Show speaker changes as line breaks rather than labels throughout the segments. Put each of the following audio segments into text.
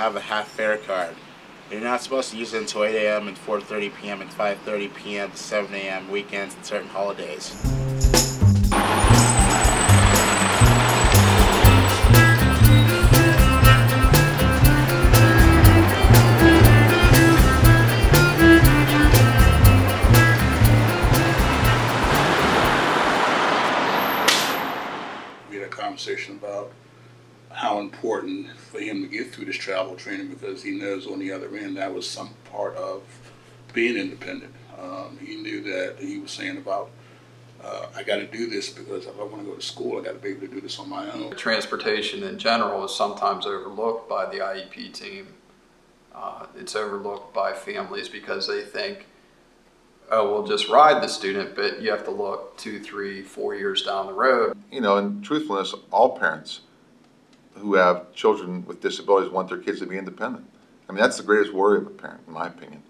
have a half fare card. You're not supposed to use it until 8 a.m. and 4:30 p.m. and 5:30 p.m. to 7 a.m. weekends and certain holidays.
We had a conversation about how important for him to get through this travel training, because he knows on the other end that was some part of being independent. He knew that he was saying about, I got to do this because if I want to go to school, I got to be able to do this on my own.
Transportation in general is sometimes overlooked by the IEP team. It's overlooked by families because they think, oh, we'll just ride the student, but you have to look 2, 3, 4 years down the road.
You know, in truthfulness, all parents who have children with disabilities want their kids to be independent. I mean, that's the greatest worry of a parent, in my opinion.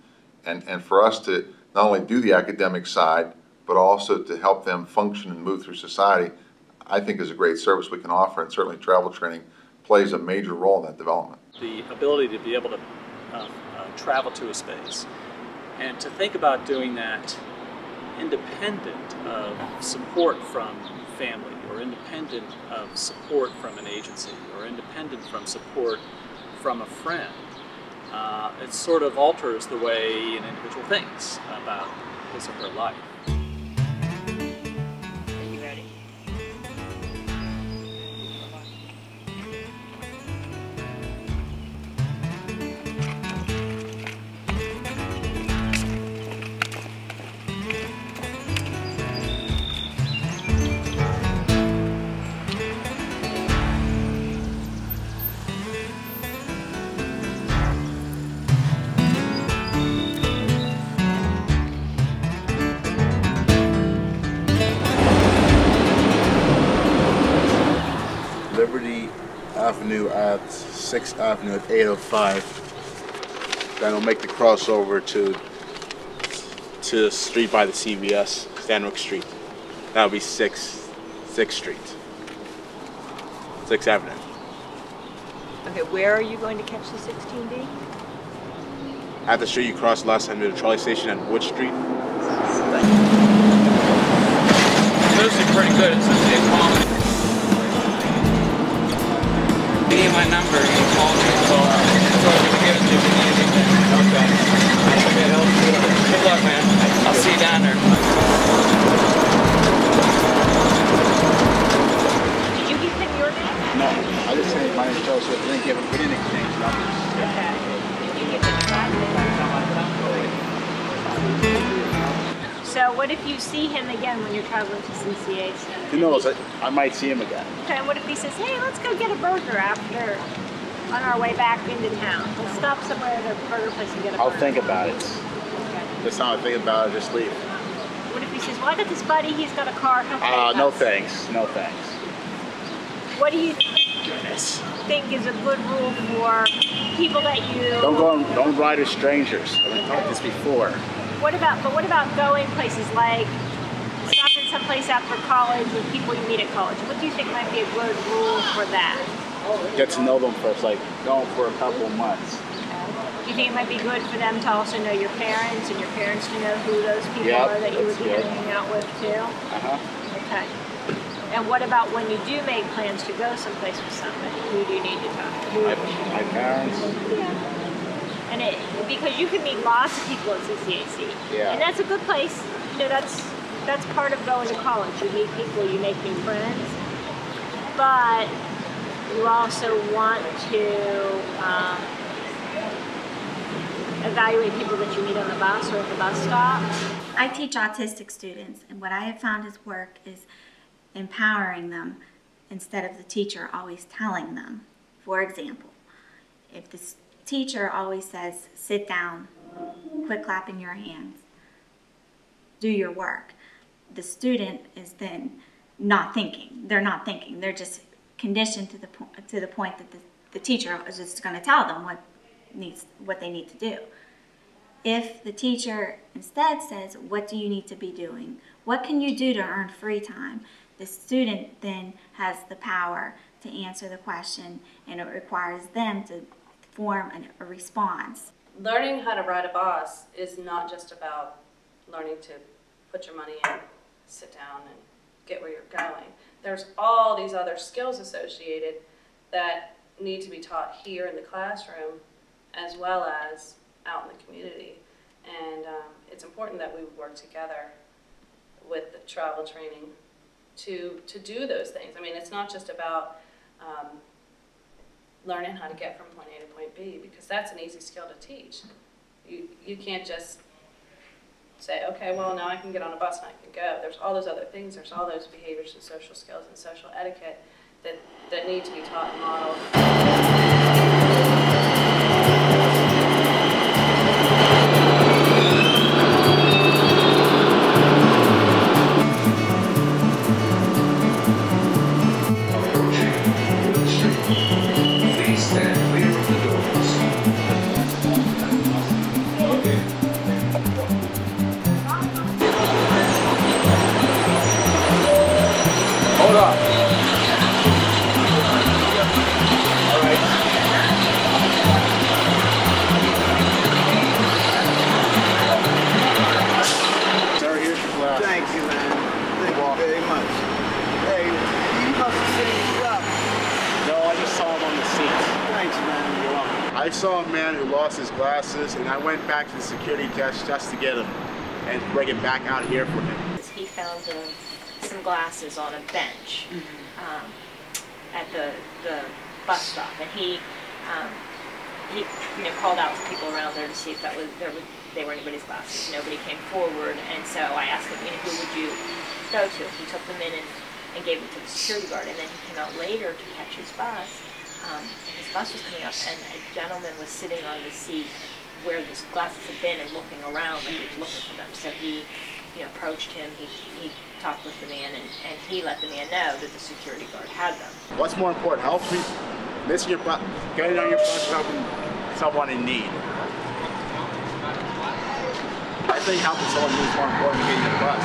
And for us to not only do the academic side, but also to help them function and move through society, I think is a great service we can offer, and certainly travel training plays a major role in that development.
The ability to be able to travel to a space and to think about doing that independent of support from family, or independent of support from an agency, or independent from support from a friend. It sort of alters the way an individual thinks about his or her life.
Are you ready?
Liberty Avenue at 6th Avenue at 8:05. Then we'll make the crossover to the street by the CVS, Stanwick Street. That'll be 6th Street, 6th Avenue.
Okay, where are you going to catch the 16B?
At the street you crossed last time to the trolley station at Wood Street.
Those are pretty good. It's a big moment. You need my number, you call me, so I'm going to give it to you if you need anything. Okay. Good luck, man. I'll see you down there.
Did you give him your name?
No, I just said my name, so we didn't exchange numbers.
Okay. Did you give him your last name? So what if you see him again when you're traveling to CCA?
Who knows, I might see him again.
Okay, and what if he says, hey, let's go get a burger after, on our way back into town. Let's stop somewhere at a burger place and get a burger.
I'll think about it.
Okay.
That's not a thing about it, just leave.
What if he says, well, I got this buddy, he's got a car, he'll take
No
us.
thanks, no thanks.
What do you think is a good rule for people that you...
Don't ride with strangers. I've talked this before.
What about going places like stopping someplace after college with people you meet at college? What do you think might be a good rule for that?
Get to know them first, like going for a couple of months.
Do you think it might be good for them to also know your parents, and your parents to know who those people are that you would be hanging out with too? Okay. And what about when you do make plans to go someplace with somebody? Who do you need to talk to?
My parents.
Yeah. And because you can meet lots of people at CCAC.
Yeah.
And that's a good place. You know, that's part of going to college. You meet people, you make new friends. But you also want to evaluate people that you meet on the bus or at the bus stop.
I teach autistic students, and what I have found has worked is empowering them instead of the teacher always telling them. For example, if the teacher always says, sit down, quit clapping your hands, do your work, the student is then not thinking. They're not thinking. They're just conditioned to the point that the teacher is just going to tell them what they need to do. If the teacher instead says, what do you need to be doing? What can you do to earn free time? The student then has the power to answer the question, and it requires them to form a response.
Learning how to ride a bus is not just about learning to put your money in, sit down, and get where you're going. There's all these other skills associated that need to be taught here in the classroom as well as out in the community. And it's important that we work together with the travel training to do those things. I mean, it's not just about learning how to get from point A to point B, because that's an easy skill to teach. You can't just say, okay, well, now I can get on a bus and I can go. There's all those other things. There's all those behaviors and social skills and social etiquette that need to be taught and modeled.
I saw a man who lost his glasses, and I went back to the security desk just to get him and bring him back out here for him.
He found some glasses on a bench at the bus stop, and he called out to people around there to see if they were anybody's glasses. Nobody came forward, and so I asked him, who would you go to? He took them in and gave them to the security guard, and then he came out later to catch his bus. His bus was coming up, and a gentleman was sitting on the seat where his glasses had been and looking around like he was looking for them. So he approached him, he talked with the man, and he let the man know that the security guard had them.
What's more important, helping, missing your bus, getting on your bus, helping someone in need? I think helping someone in need is more important than getting your bus.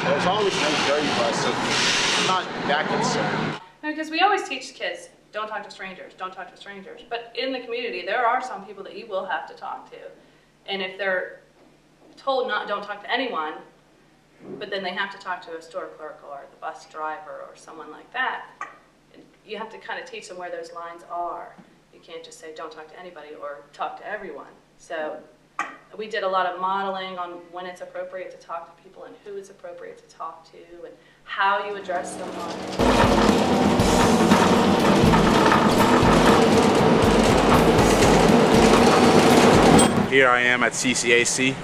There's always no dirty bus, so I'm not that concerned.
Because we always teach kids, don't talk to strangers, don't talk to strangers. But in the community, there are some people that you will have to talk to. And if they're told don't talk to anyone, but then they have to talk to a store clerk or the bus driver or someone like that, you have to kind of teach them where those lines are. You can't just say don't talk to anybody or talk to everyone. So we did a lot of modeling on when it's appropriate to talk to people and who it's appropriate to talk to and how you address someone.
Here I am at CCAC,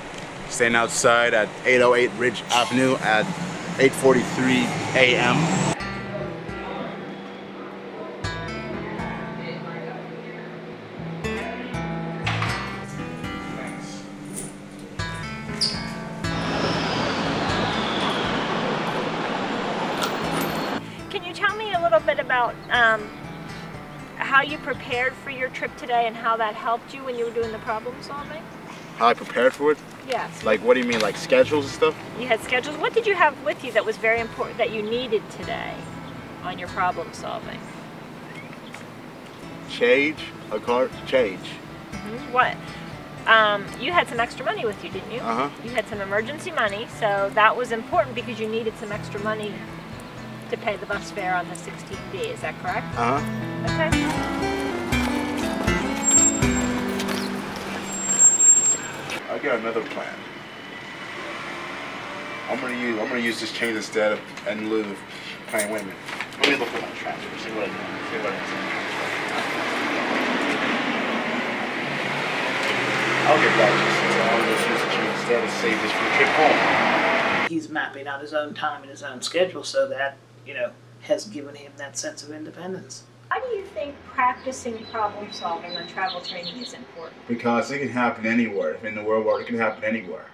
standing outside at 808 Ridge Avenue at 8:43 a.m.
Can you tell me a little bit about how you prepared for your trip today and how that helped you when you were doing the problem solving?
How I prepared for it?
Yes.
Like, what do you mean, like schedules and stuff?
You had schedules. What did you have with you that was very important that you needed today on your problem solving?
Change.
Mm-hmm. What? You had some extra money with you, didn't you?
Uh-huh.
You had some emergency money, so that was important because you needed some extra money to pay the bus fare on the 16B. Is that correct?
Uh-huh.
Okay.
I got another plan. I'm gonna use this change instead of in lieu of playing. Wait a minute. Let me look at my transfer. See what I can. See what I can. I'll get back to you. So I'll just use the change instead and save this for the trip home.
He's mapping out his own time and his own schedule, so that has given him that sense of independence.
Why do you think practicing problem solving on travel training is important?
Because it can happen anywhere. In the real world, it can happen anywhere.